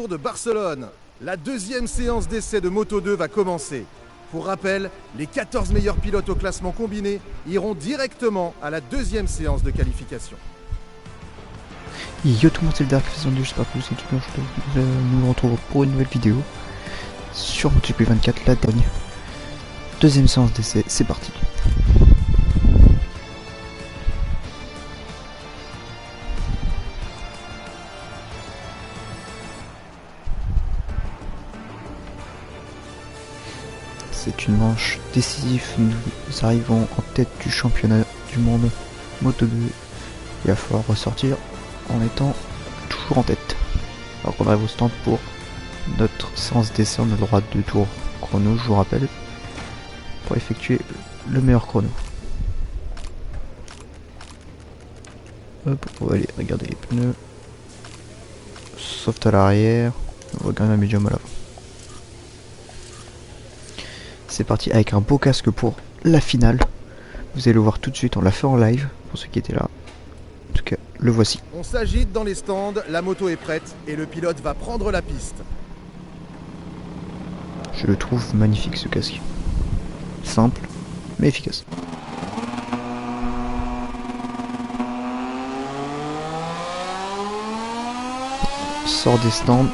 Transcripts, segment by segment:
de Barcelone. La deuxième séance d'essai de Moto 2 va commencer. Pour rappel, les 14 meilleurs pilotes au classement combiné iront directement à la deuxième séance de qualification. Yo tout le monde, c'est le Dark Faison 2, j'espère que vous êtes bien. Nous nous retrouvons pour une nouvelle vidéo sur MotoGP 24, la dernière. Deuxième séance d'essai, c'est parti. C'est une manche décisive, nous arrivons en tête du championnat du monde Moto 2. Il va falloir ressortir en étant toujours en tête. Alors qu'on arrive au stand pour notre séance d'essai, on a le droit de 2 tours chrono, je vous rappelle, pour effectuer le meilleur chrono. Hop, on va aller regarder les pneus. Soft à l'arrière, on va gagner un médium à l'avant. C'est parti avec un beau casque pour la finale. Vous allez le voir tout de suite, on l'a fait en live pour ceux qui étaient là. En tout cas, le voici. On s'agite dans les stands, la moto est prête et le pilote va prendre la piste. Je le trouve magnifique ce casque. Simple, mais efficace. On sort des stands.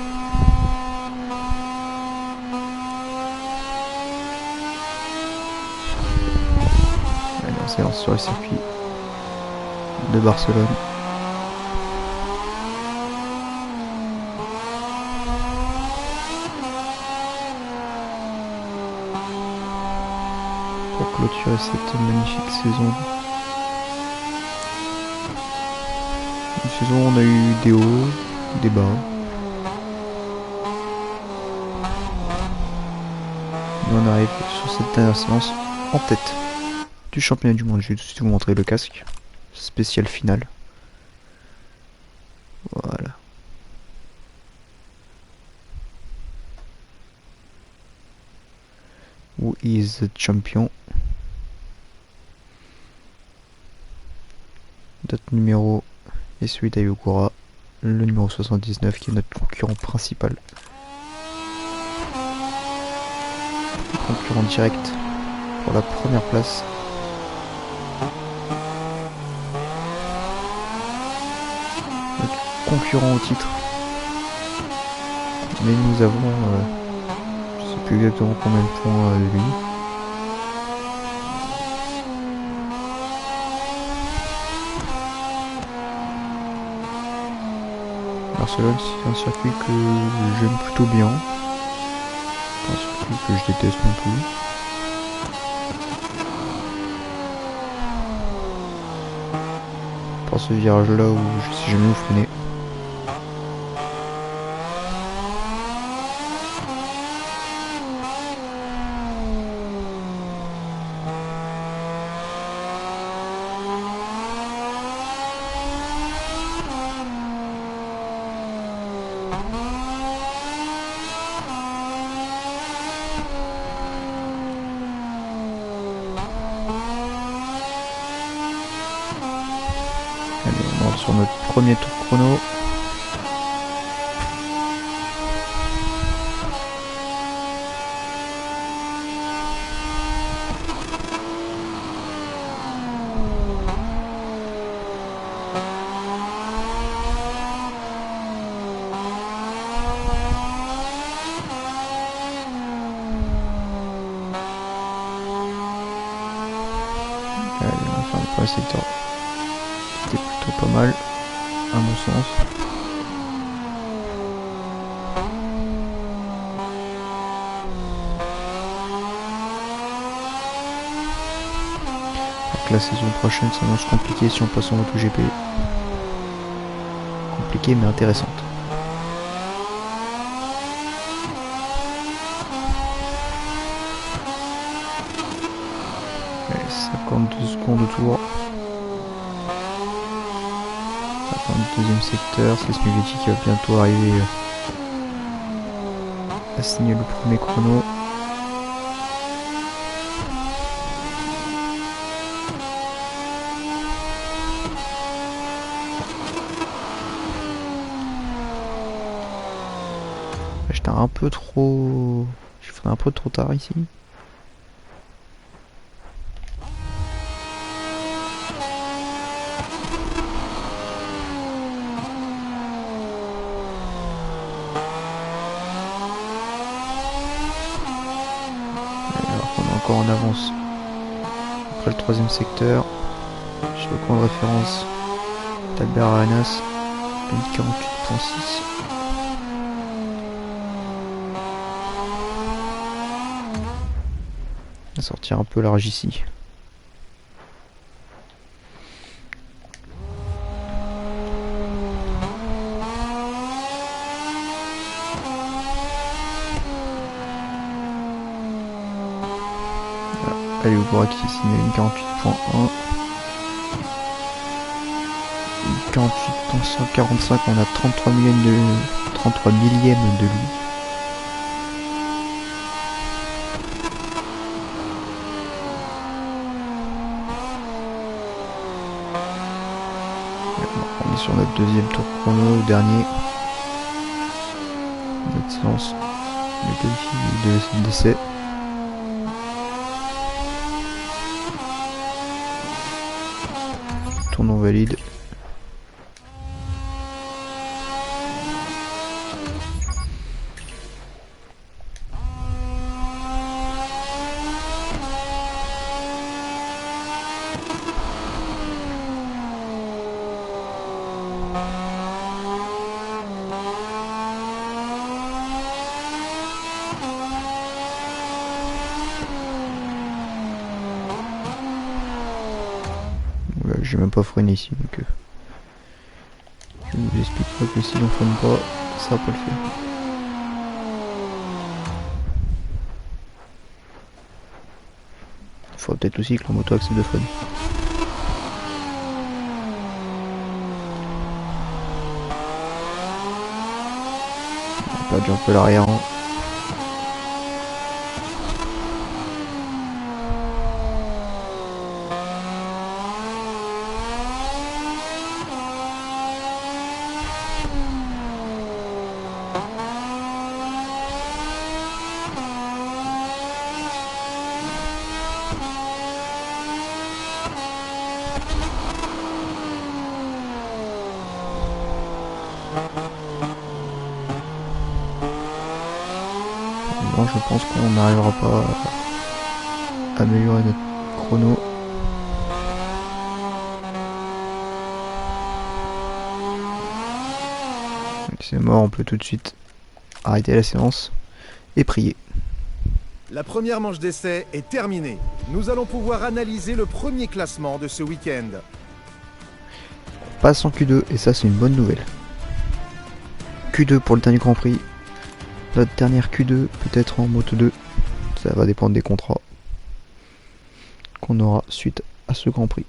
Allez, on s'élance sur le circuit de Barcelone. Pour clôturer cette magnifique saison. Une saison où on a eu des hauts, des bas. Et on arrive sur cette dernière séance en tête du championnat du monde. Je vais tout de suite vous montrer le casque. Spécial finale. Voilà. Who is the champion? Notre numéro est celui d'Ayogura, le numéro 79 qui est notre concurrent principal. Concurrent direct pour la première place. Notre concurrent au titre. Mais nous avons, je sais plus exactement combien de points de lui. Barcelone, c'est un circuit que j'aime plutôt bien. Un circuit que je déteste non plus. Par ce virage là où je sais jamais où freiner. Allez, on rentre sur notre premier tour chrono. Allez, on va faire le premier secteur. C'était plutôt pas mal, à mon sens. Donc la saison prochaine s'annonce compliquée si on passe en MotoGP. Compliquée mais intéressante. Allez, 52 secondes de tour. Le deuxième secteur, c'est Smivetti qui va bientôt arriver à signer le premier chrono. un peu trop... Je ferai un peu trop tard ici. Alors qu'on est encore en avance. Après le troisième secteur, sur le point de référence d'Albert Arenas, 48.6. On va sortir un peu large ici. Allez, vous pourrez qui signale une 48.1. Une 48.145, on a 33 millièmes de Louis. On est sur notre deuxième tour chrono, dernier. Notre séance de d'essai. Tournant valide. J'ai même pas freiné ici, donc je ne vous explique pas que si l'on freine pas, ça va pas le faire. Il faudra peut-être aussi que la moto accepte de freiner. On a perdu un peu l'arrière. Hein. Bon, je pense qu'on n'arrivera pas à améliorer notre chrono. Donc c'est mort, on peut tout de suite arrêter la séance et prier. La première manche d'essai est terminée. Nous allons pouvoir analyser le premier classement de ce week-end. On passe en Q2 et ça c'est une bonne nouvelle. Q2 pour le dernier Grand Prix. Notre dernière Q2 peut-être en Moto 2. Ça va dépendre des contrats qu'on aura suite à ce Grand Prix.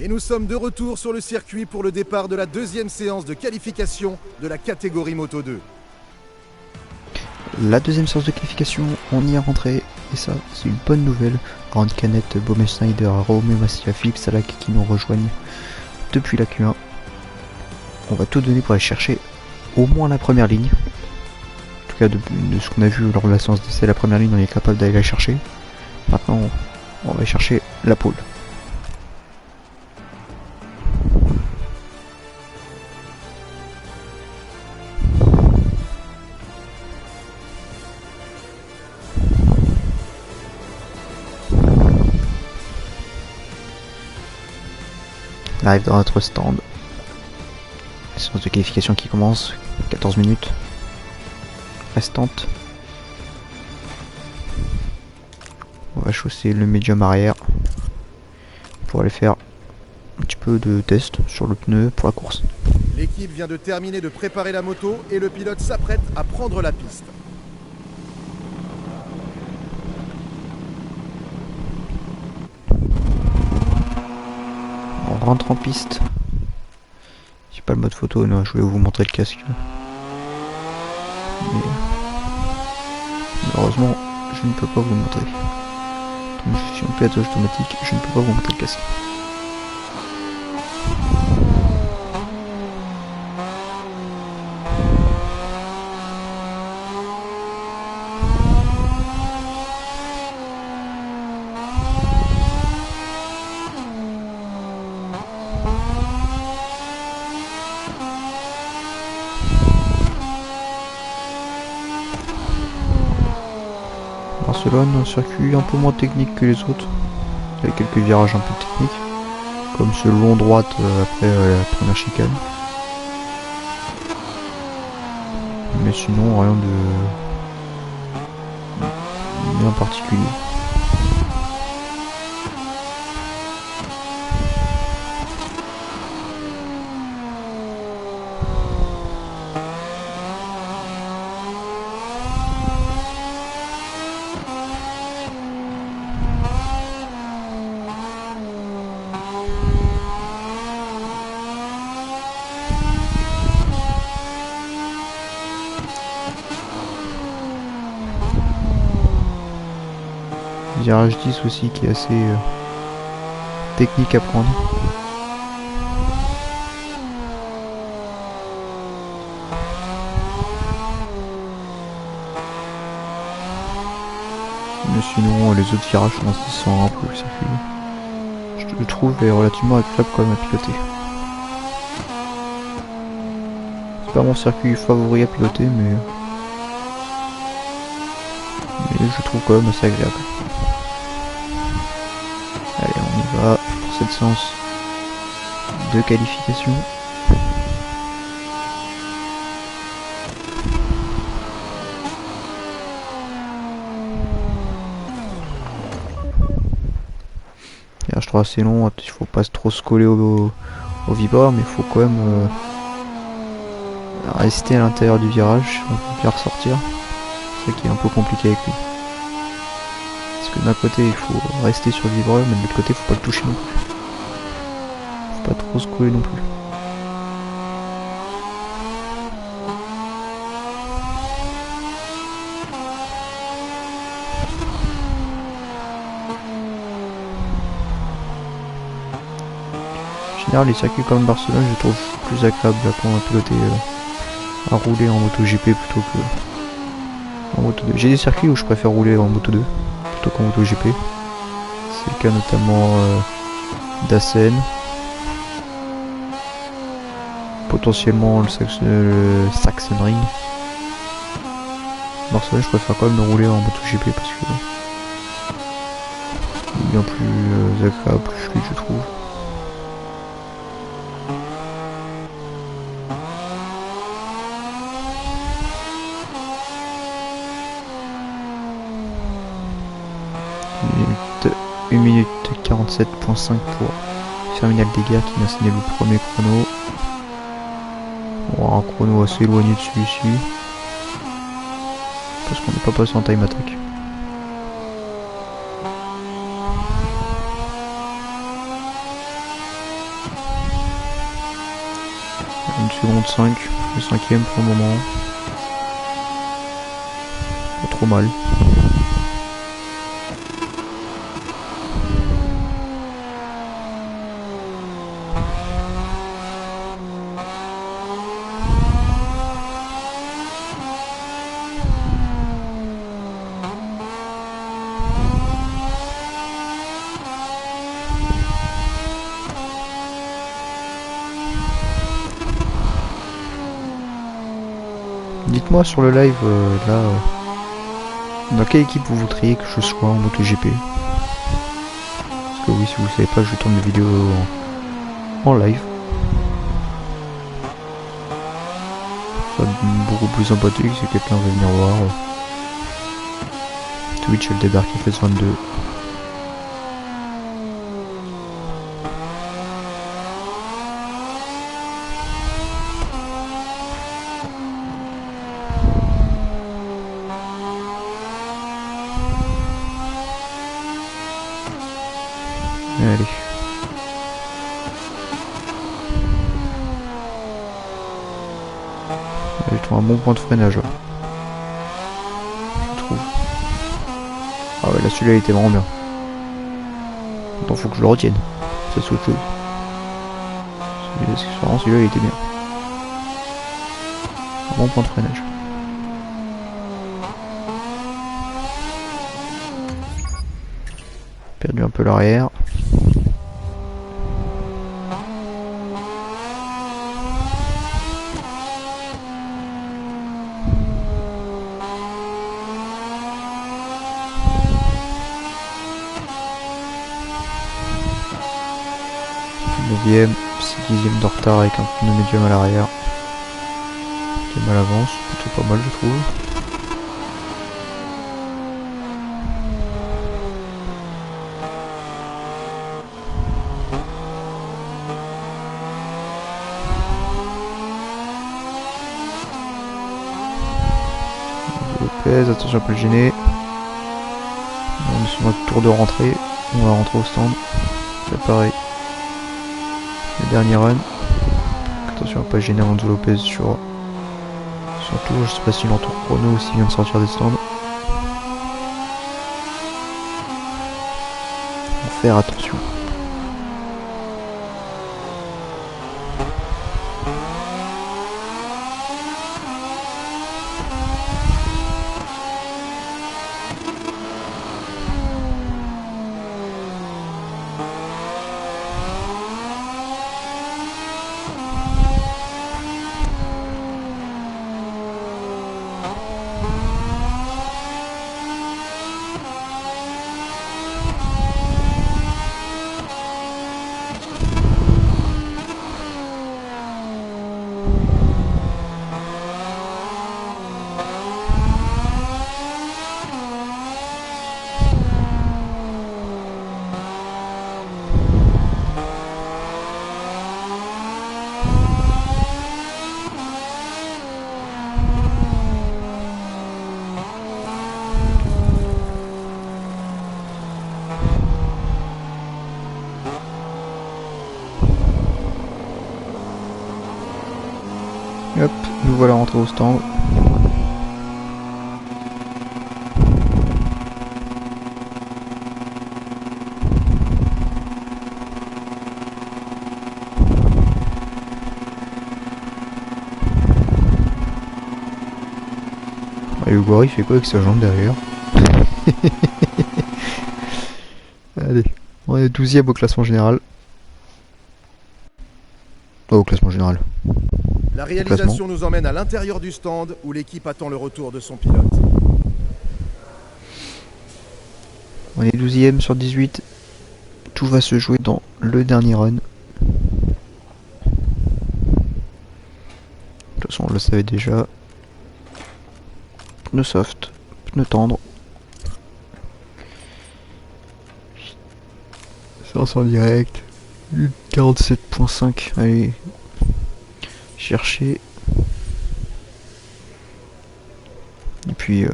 Et nous sommes de retour sur le circuit pour le départ de la deuxième séance de qualification de la catégorie Moto 2. La deuxième séance de qualification, on y est rentré et ça c'est une bonne nouvelle. Aaron Canet, Baume Schneider, Romeo Massia, Philippe Salak qui nous rejoignent depuis la Q1. On va tout donner pour aller chercher au moins la première ligne. En tout cas de ce qu'on a vu lors de la séance d'essai, la première ligne on est capable d'aller la chercher. Maintenant on va chercher la pole. On arrive dans notre stand. La séance de qualification qui commence. 14 minutes restantes. On va chausser le médium arrière pour aller faire un petit peu de test sur le pneu pour la course. L'équipe vient de terminer de préparer la moto et le pilote s'apprête à prendre la piste. On rentre en piste. J'ai pas le mode photo, non, je voulais vous montrer le casque. Mais malheureusement, je ne peux pas vous le montrer. Donc je suis en pilotage automatique, je ne peux pas vous montrer le casque. Barcelone, un circuit un peu moins technique que les autres. Il y a quelques virages un peu techniques, comme ce long droite après la première chicane. Mais sinon, rien de bien particulier. Virage 10 aussi qui est assez technique à prendre. Mais sinon les autres virages sont assez simples, le circuit je le trouve est relativement agréable quand même à piloter. C'est pas mon circuit favori à piloter mais je trouve quand même assez agréable. Allez, on y va pour cette séance de qualification. Je trouve assez long, il faut pas trop se coller au vibreur, mais il faut quand même rester à l'intérieur du virage, on peut bien ressortir. C'est ça qui est un peu compliqué avec lui. Parce que d'un côté il faut rester sur le vibreur, mais de l'autre côté il faut pas le toucher non plus. Faut pas trop se coller non plus. En général, les circuits comme Barcelone, je trouve plus agréable pour piloter, à rouler en MotoGP plutôt que en Moto2. J'ai des circuits où je préfère rouler en Moto2 plutôt qu'en MotoGP. C'est le cas notamment d'Assen, potentiellement le Sachsenring. Barcelone, je préfère quand même rouler en MotoGP parce que c'est bien plus agréable, plus fluide, je trouve. Une minute 47.5 pour Ferminal Deguerre qui m'a signé le premier chrono. On aura un chrono assez éloigné de celui-ci parce qu'on n'est pas passé en time attack. Une seconde 5, le cinquième pour le moment. Pas trop mal. Dites-moi sur le live là dans quelle équipe vous voudriez que je sois en MotoGP. Parce que oui, si vous savez pas, je tourne des vidéos en live. Ça beaucoup plus sympathique si quelqu'un veut venir voir. Twitch elle débarque FS22. Allez. Allez, je trouve un bon point de freinage là. Je trouve. Ah ouais, là celui-là il était vraiment bien. Attends, faut que je le retienne. Ça c'est autre chose. Celui-là il était bien. Un bon point de freinage. Perdu un peu l'arrière. Neuvième, 6/10 de retard avec un pneu médium à l'arrière. Qui est mal avance, plutôt pas mal je trouve. Lopez, attention à pas le gêner. On est sur notre tour de rentrée. On va rentrer au stand. C'est pareil. Le dernier run. Attention à pas gêner Enzo Lopez sur son tour. Je sais pas s'il est en tour chrono ou s'il vient de sortir des stands. Faut faire attention. Hop, nous voilà rentrés au stand. Et Hugo il fait quoi avec sa jambe derrière? Allez, on est 12ème au classement général. Oh, au classement général. La réalisation nous emmène à l'intérieur du stand où l'équipe attend le retour de son pilote. On est 12ème sur 18. Tout va se jouer dans le dernier run. De toute façon, on le savait déjà. Pneu soft, pneu tendre. Séance en direct. 47.5. Allez. Chercher. Et puis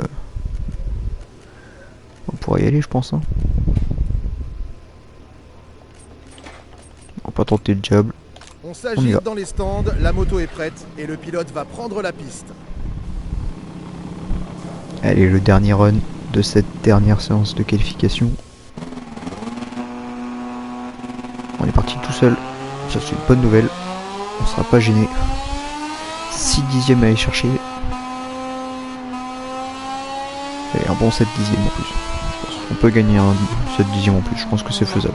on pourra y aller je pense. Hein. On va pas tenter le diable. On s'agite dans les stands, la moto est prête et le pilote va prendre la piste. Allez, le dernier run de cette dernière séance de qualification. On est parti tout seul. Ça c'est une bonne nouvelle. On sera pas gêné. 6/10 à aller chercher. Et un bon 7/10 en plus. Je pense qu'on peut gagner un 7/10 en plus. Je pense que c'est faisable.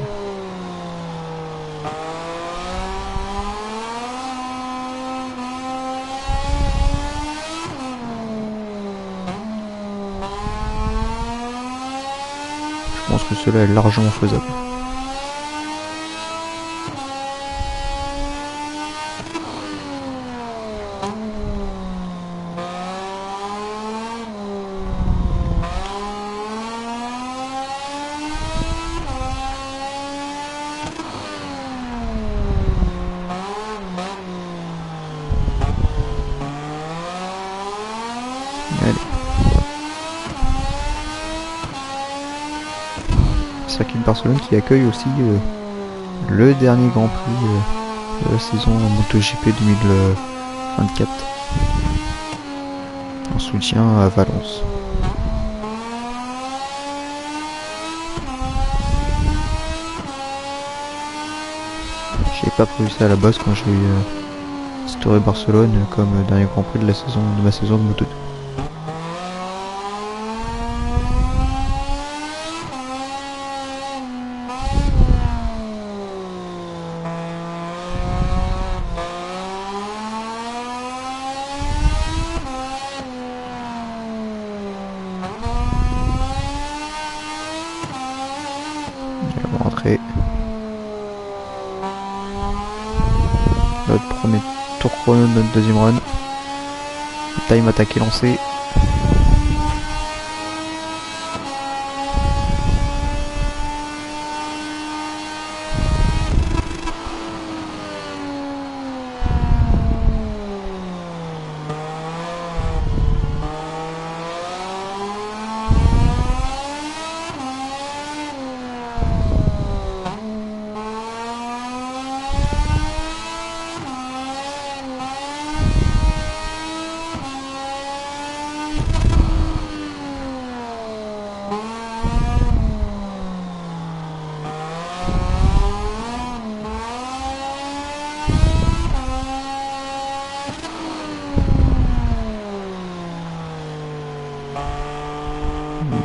Je pense que cela est largement faisable. Allez. Circuit de Barcelone qui accueille aussi le dernier Grand Prix de la saison MotoGP 2024 en soutien à Valence. J'ai pas prévu ça à la base quand j'ai instauré Barcelone comme dernier Grand Prix de ma saison de Moto2. Rentrer. Notre premier tour chrono de notre deuxième run. Time attack est lancé.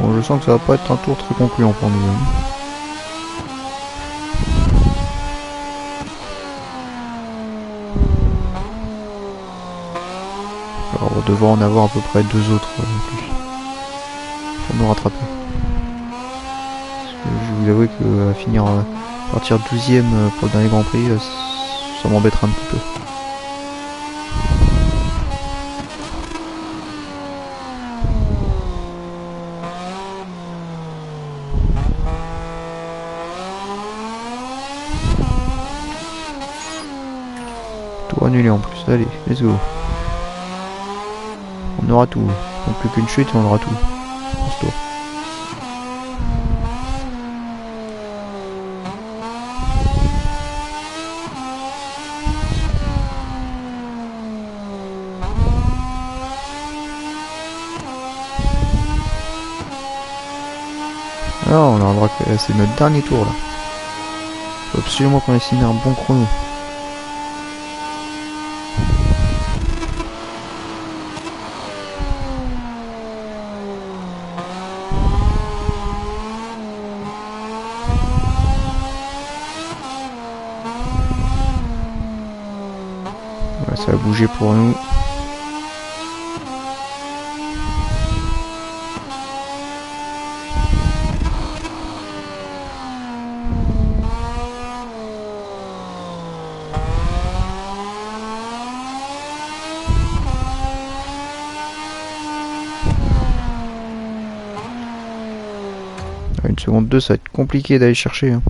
Bon, je sens que ça va pas être un tour très concluant pour nous. Alors, on va devoir en avoir à peu près deux autres en plus pour nous rattraper. Parce que je vous avoue que finir à partir 12ème pour le dernier Grand Prix, ça m'embêtera un petit peu. Annulé en plus, allez, let's go. On aura tout, non plus qu'une chute et on aura tout en ce tour. Alors on a le droit que c'est notre dernier tour là. Faut absolument qu'on ait signé un bon chrono. Ça va bouger pour nous. Une seconde 2, ça va être compliqué d'aller chercher. Hein.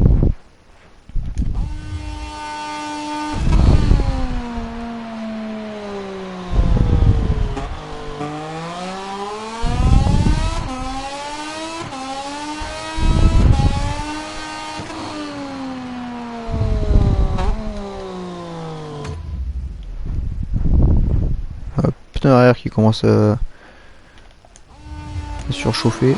Pneu arrière qui commence à surchauffer.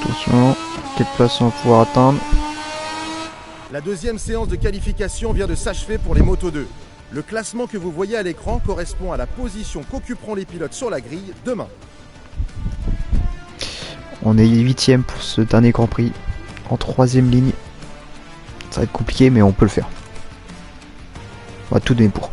Attention, quelle place on va pouvoir atteindre? La deuxième séance de qualification vient de s'achever pour les Moto2. Le classement que vous voyez à l'écran correspond à la position qu'occuperont les pilotes sur la grille demain. On est 8ème pour ce dernier Grand Prix. En 3ème ligne. Ça va être compliqué, mais on peut le faire. On va tout donner pour.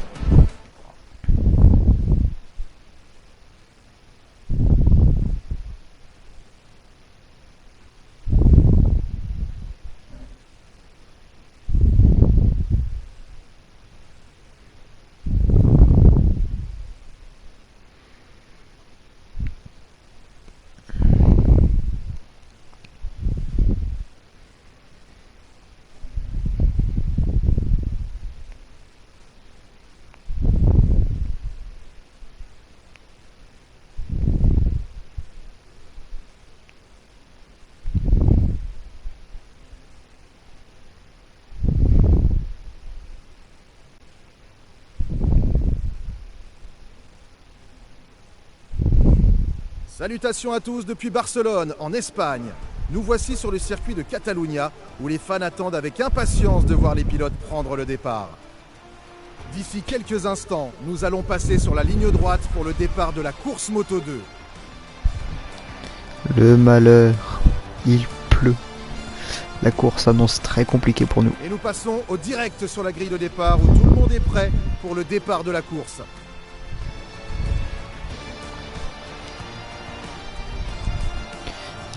Salutations à tous depuis Barcelone, en Espagne. Nous voici sur le circuit de Catalunya, où les fans attendent avec impatience de voir les pilotes prendre le départ. D'ici quelques instants, nous allons passer sur la ligne droite pour le départ de la course Moto 2. Le malheur, il pleut. La course s'annonce très compliquée pour nous. Et nous passons au direct sur la grille de départ, où tout le monde est prêt pour le départ de la course.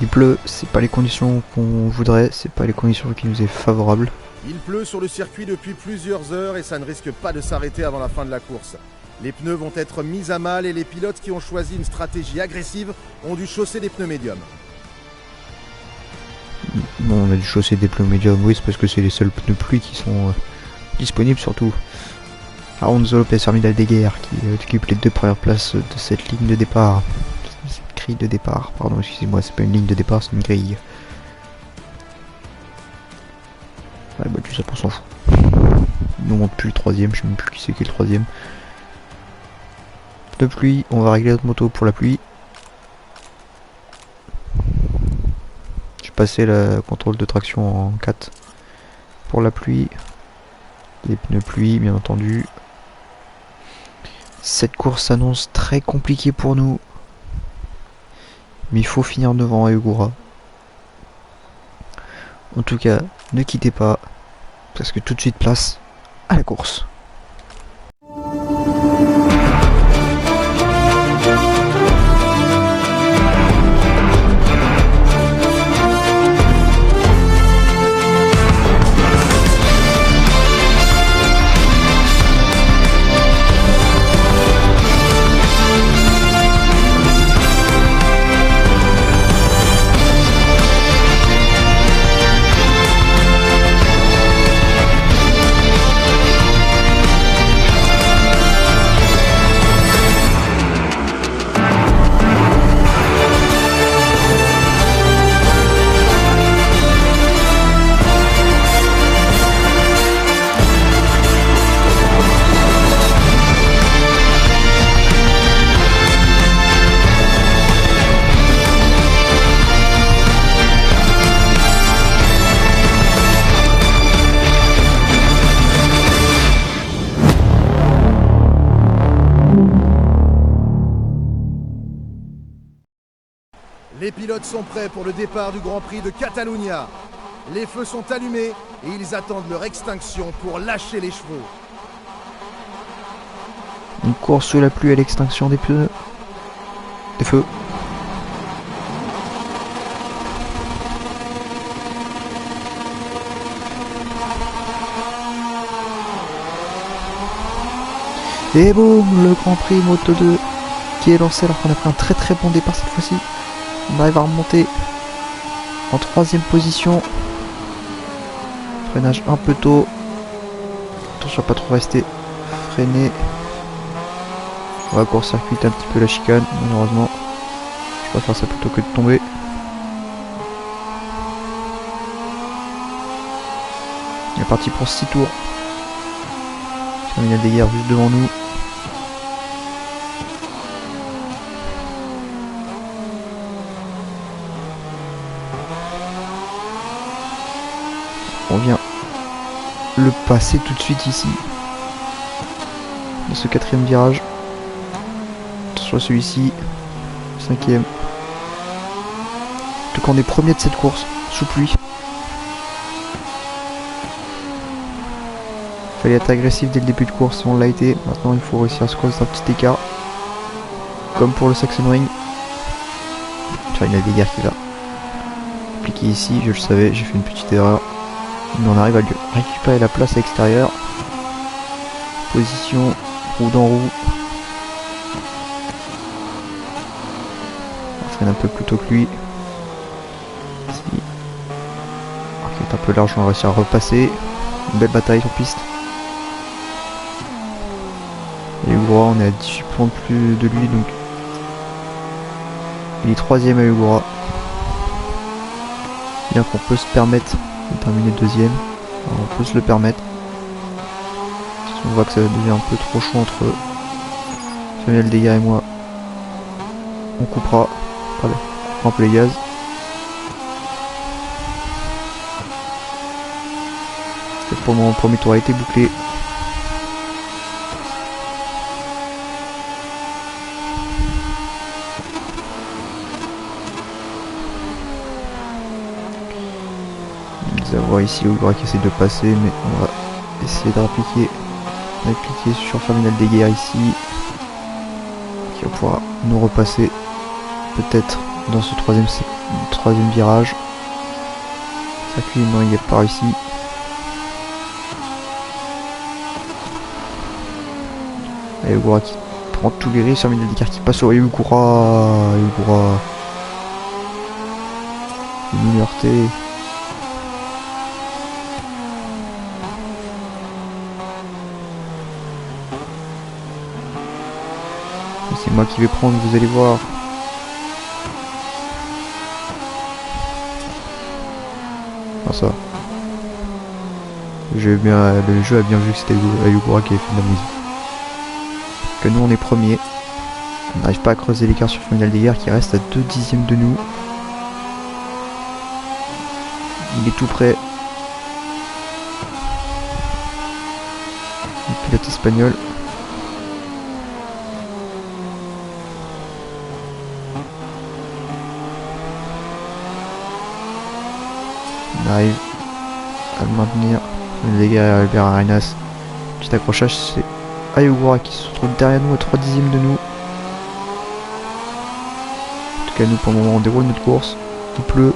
Il pleut, c'est pas les conditions qu'on voudrait, c'est pas les conditions qui nous est favorables. Il pleut sur le circuit depuis plusieurs heures et ça ne risque pas de s'arrêter avant la fin de la course. Les pneus vont être mis à mal et les pilotes qui ont choisi une stratégie agressive ont dû chausser des pneus médiums. Bon, on a dû chausser des pneus médiums, oui, c'est parce que c'est les seuls pneus pluie qui sont disponibles surtout. Alonso Lopez Hermida de Guerre qui occupe les 2 premières places de cette ligne de départ. Grille de départ, pardon, excusez-moi, c'est pas une ligne de départ, c'est une grille. Ouais, bah tout ça pour s'en fout. Nous on monte plus le 3ème, je sais même plus qui c'est qui est le 3ème. De pluie, on va régler notre moto pour la pluie. J'ai passé le contrôle de traction en 4 pour la pluie. Les pneus pluie, bien entendu. Cette course s'annonce très compliquée pour nous. Mais il faut finir devant Ayogura. En tout cas, ne quittez pas, parce que tout de suite place à la course. Les pilotes sont prêts pour le départ du Grand Prix de Catalunya. Les feux sont allumés et ils attendent leur extinction pour lâcher les chevaux. Une course sous la pluie à l'extinction des pneus. Des feux. Et boum, le Grand Prix Moto 2 qui est lancé alors qu'on a pris un très bon départ cette fois-ci. On arrive à remonter en 3ème position. Freinage un peu tôt. Attention à pas trop rester freiné. On va court-circuiter un petit peu la chicane, malheureusement. Je préfère ça plutôt que de tomber. Il est parti pour 6 tours. Il y a des guerres juste devant nous. On vient le passer tout de suite ici. Dans ce 4ème virage. Attention à celui-ci. 5ème. Donc on est premier de cette course, sous pluie. Fallait être agressif dès le début de course, on l'a été. Maintenant il faut réussir à se creuser un petit écart. Comme pour le Sachsenring. Tiens, il y a des guerres qui va appliquer ici, je le savais, j'ai fait une petite erreur. Mais on arrive à lui récupérer la place à l'extérieur. Position, roue dans roue. On freine un peu plus tôt que lui. Ici. Alors qu'il est un peu large, on va réussir à repasser. Une belle bataille sur piste. Et Ugura, on est à 18 points de plus de lui, donc il est 3ème à Ugura. Bien qu'on peut se permettre de terminer 2ème. Alors on peut se le permettre. On voit que ça devient un peu trop chaud entre Samuel Deguerre et moi. On coupera. Allez, on coupera un peu les gaz. Et pour mon premier tour a été bouclé. On va ici Ugura qui essaie de passer, mais on va essayer de répliquer. On va cliquer sur Samuel Deguerre ici, qui va pouvoir nous repasser peut-être dans ce troisième virage. Ça non, il n'y a pas réussi. Et Ugura qui prend tous les risques, Samuel Deguerre qui passe au Ugura. Une liberté. C'est moi qui vais prendre, vous allez voir. Ah ça. Le jeu a bien vu que c'était Ugura qui avait fait de la musique. Que nous on est premier. On n'arrive pas à creuser l'écart sur Samuel Deguerre qui reste à 2 dixièmes de nous. Il est tout près. Le pilote espagnol. On arrive à le maintenir. Les gars, Albert Arenas. Petit accrochage, c'est Ugura qui se retrouve derrière nous à 3 dixièmes de nous. En tout cas, nous pour le moment on déroule notre course. Il pleut.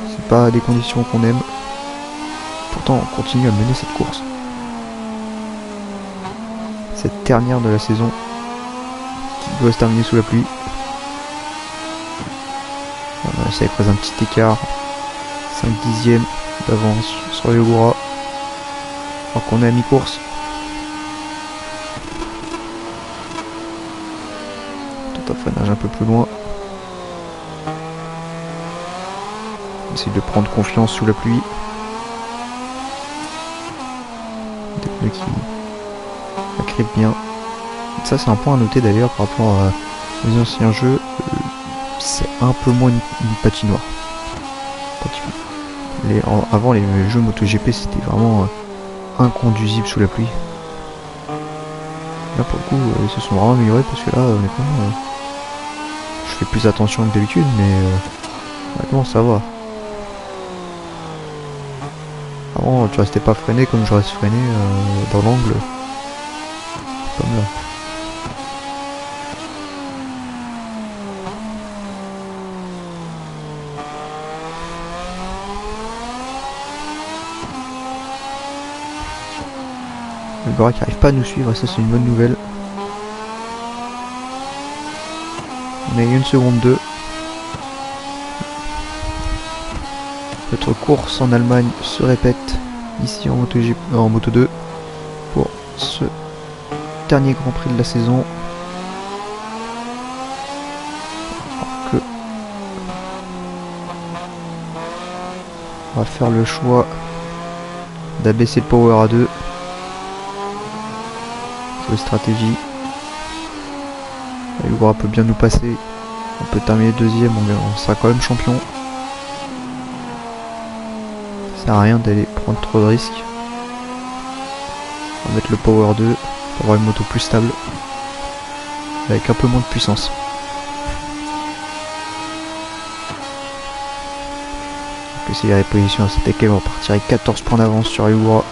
C'est pas des conditions qu'on aime. Pourtant, on continue à mener cette course. Cette dernière de la saison qui doit se terminer sous la pluie. On va essayer de creuser un petit écart. 5 dixièmes d'avance sur Ugura. Alors qu'on est à mi-course. Tout un freinage un peu plus loin. On essaie de prendre confiance sous la pluie. Des pneus qui agrippent bien. Ça c'est un point à noter d'ailleurs par rapport aux anciens jeux. C'est un peu moins une patinoire. Avant les jeux MotoGP c'était vraiment inconduisible sous la pluie. Là pour le coup ils se sont vraiment améliorés parce que là honnêtement je fais plus attention que d'habitude mais honnêtement ça va. Avant tu restais pas freiné comme je reste freiné dans l'angle comme là. Ugura qui n'arrive pas à nous suivre, et ça c'est une bonne nouvelle. On est à 1 seconde 2. Notre course en Allemagne se répète ici en Moto 2 pour ce dernier Grand Prix de la saison. On va faire le choix d'abaisser le power à 2. Stratégie. Ugura peut bien nous passer. On peut terminer deuxième, on sera quand même champion. Ça sert à rien d'aller prendre trop de risques. On va mettre le power 2 pour avoir une moto plus stable. Avec un peu moins de puissance. que c'est la position à cette équipe, on partirait 14 points d'avance sur Ayogura.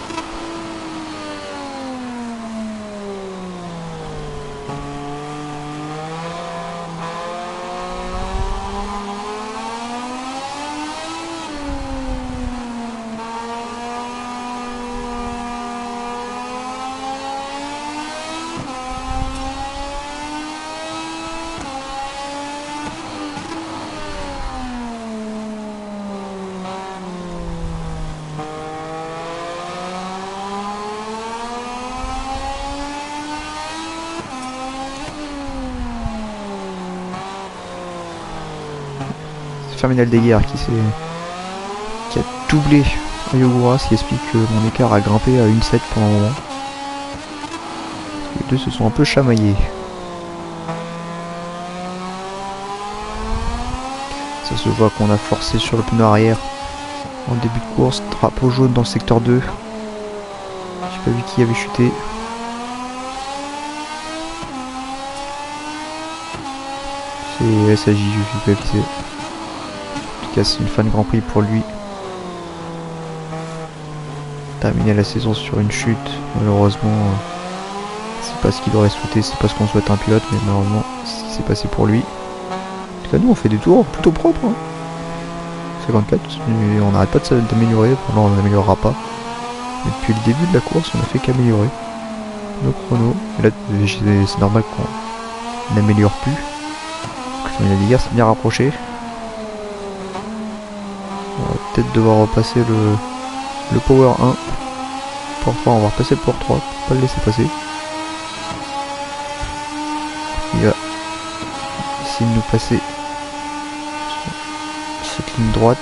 Ferminal des guerres qui a doublé Ayogura, ce qui explique que mon écart a grimpé à 1-7 pendant un moment. Les deux se sont un peu chamaillés. Ça se voit qu'on a forcé sur le pneu arrière en début de course. Drapeau jaune dans le secteur 2. J'ai pas vu qui avait chuté. C'est SAJ, je suis pas fixé. C'est une fin de Grand Prix pour lui. Terminer la saison sur une chute, malheureusement, c'est pas ce qu'il aurait souhaité, c'est pas ce qu'on souhaite à un pilote, mais malheureusement, c'est passé pour lui. En tout cas, nous on fait des tours plutôt propres. Hein. 54, et on n'arrête pas d'améliorer, là on n'améliorera pas. Mais depuis le début de la course, on a fait qu'améliorer nos chronos. Et là, c'est normal qu'on n'améliore plus. Il y a des guerres, c'est bien rapproché. On va peut-être devoir repasser le Power 1. Power 3, on va repasser le Power 3 pour pas le laisser passer. Il va essayer de nous passer cette ligne droite.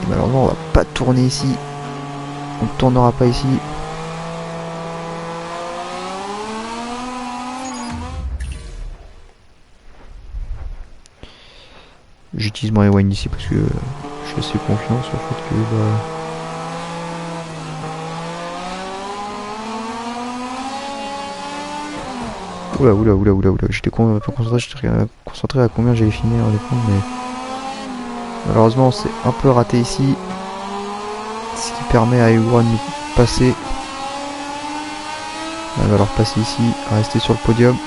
Et malheureusement, on va pas tourner ici. On ne tournera pas ici. J'utilise mon rewind ici parce que je suis assez confiant sur le fait que Oula, j'étais concentré à combien j'avais fini en défense, mais malheureusement c'est un peu raté ici, ce qui permet à Ayogura de nous passer. On va alors passer ici, à rester sur le podium.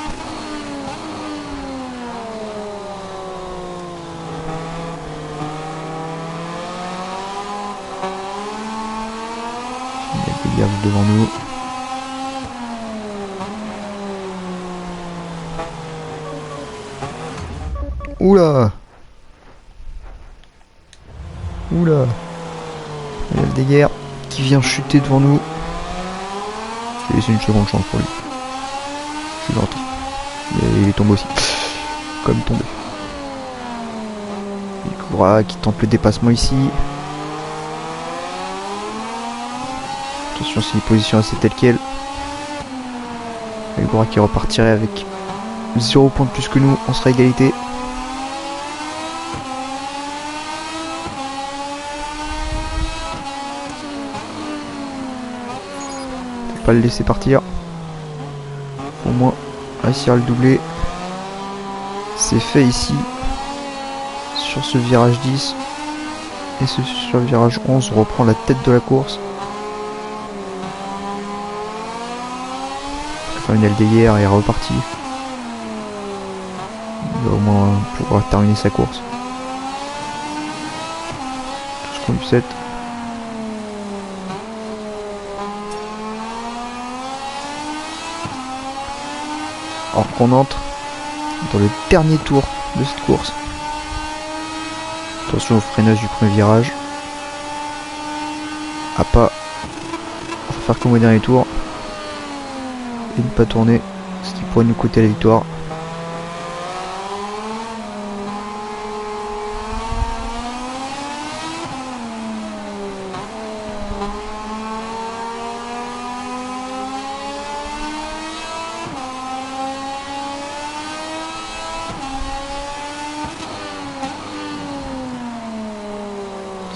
Devant nous. Oula. Il y a le Deguerre qui vient chuter devant nous. Je vais laisser une seconde chance pour lui. Je suis gentil. Mais il est tombé aussi. Comme tombé. Ayogura qui tente le dépassement ici. Attention si les positions c'est tel quel. Ayogura qui repartirait avec 0 points de plus que nous, on sera égalité. Faut pas le laisser partir. Faut au moins réussir à le doubler. C'est fait ici. Sur ce virage 10. Et sur le virage 11, on reprend la tête de la course. Terminal d'hier est reparti. Il va au moins pouvoir terminer sa course. Tout ce qu'on lui souhaite. Alors qu'on entre dans le dernier tour de cette course. Attention au freinage du premier virage. À pas faire comme au dernier tour. Et ne pas tourner, ce qui pourrait nous coûter la victoire.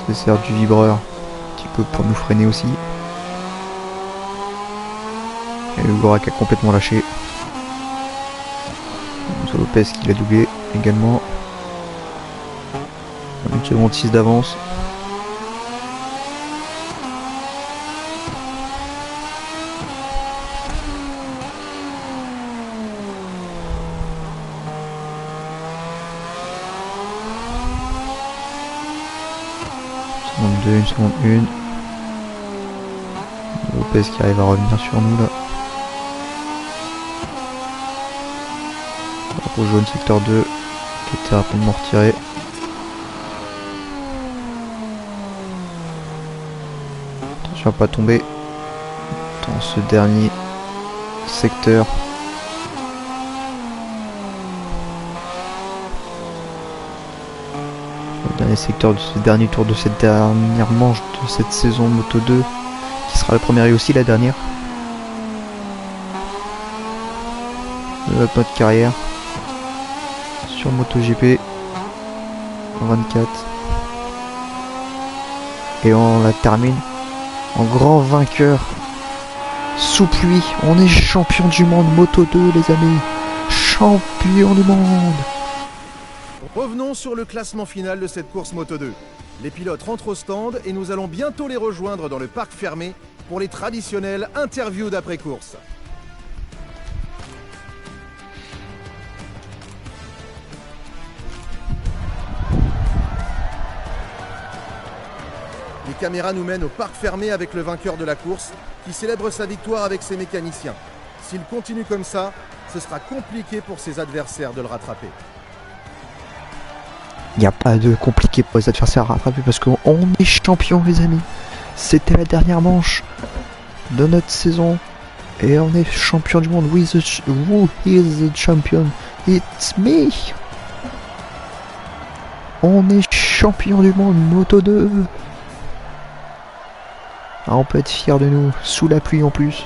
Ça sert du vibreur un petit peu pour nous freiner aussi. Et le Ayogura qui a complètement lâché. Lopez qui l'a doublé également. seconde 6 d'avance. Seconde 2, une seconde 1. Lopez qui arrive à revenir sur nous là. Drapeau jaune secteur 2 qui était rapidement retiré. Attention à pas tomber dans ce dernier secteur. Le dernier secteur de ce dernier tour de cette dernière manche de cette saison Moto 2 qui sera la première et aussi la dernière de notre mode carrière sur MotoGP 24, et on la termine en grand vainqueur sous pluie. On est champion du monde Moto 2 les amis, champion du monde. Revenons sur le classement final de cette course Moto 2. Les pilotes rentrent au stand et nous allons bientôt les rejoindre dans le parc fermé pour les traditionnelles interviews d'après-course. Les caméras nous mènent au parc fermé avec le vainqueur de la course qui célèbre sa victoire avec ses mécaniciens. S'il continue comme ça, ce sera compliqué pour ses adversaires de le rattraper. Il n'y a pas de compliqué pour les adversaires à rattraper parce qu'on est champion les amis. C'était la manche de notre saison et on est champion du monde. Who is the champion? It's me. On est champion du monde Moto 2. Ah, on peut être fier de nous sous la pluie en plus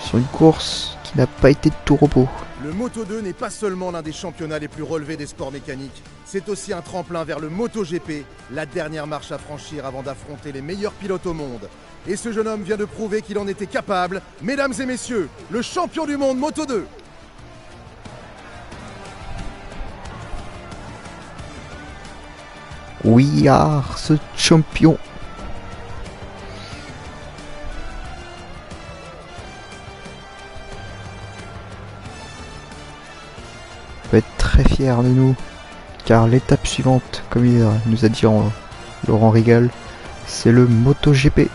sur une course qui n'a pas été de tout repos. Le Moto 2 n'est pas seulement l'un des championnats les plus relevés des sports mécaniques, c'est aussi un tremplin vers le MotoGP, la dernière marche à franchir avant d'affronter les meilleurs pilotes au monde. Et ce jeune homme vient de prouver qu'il en était capable. Mesdames et messieurs, le champion du monde Moto 2. We are the champion. On peut être très fier de nous, car l'étape suivante, comme il nous a dit Laurent Rigal, c'est le MotoGP.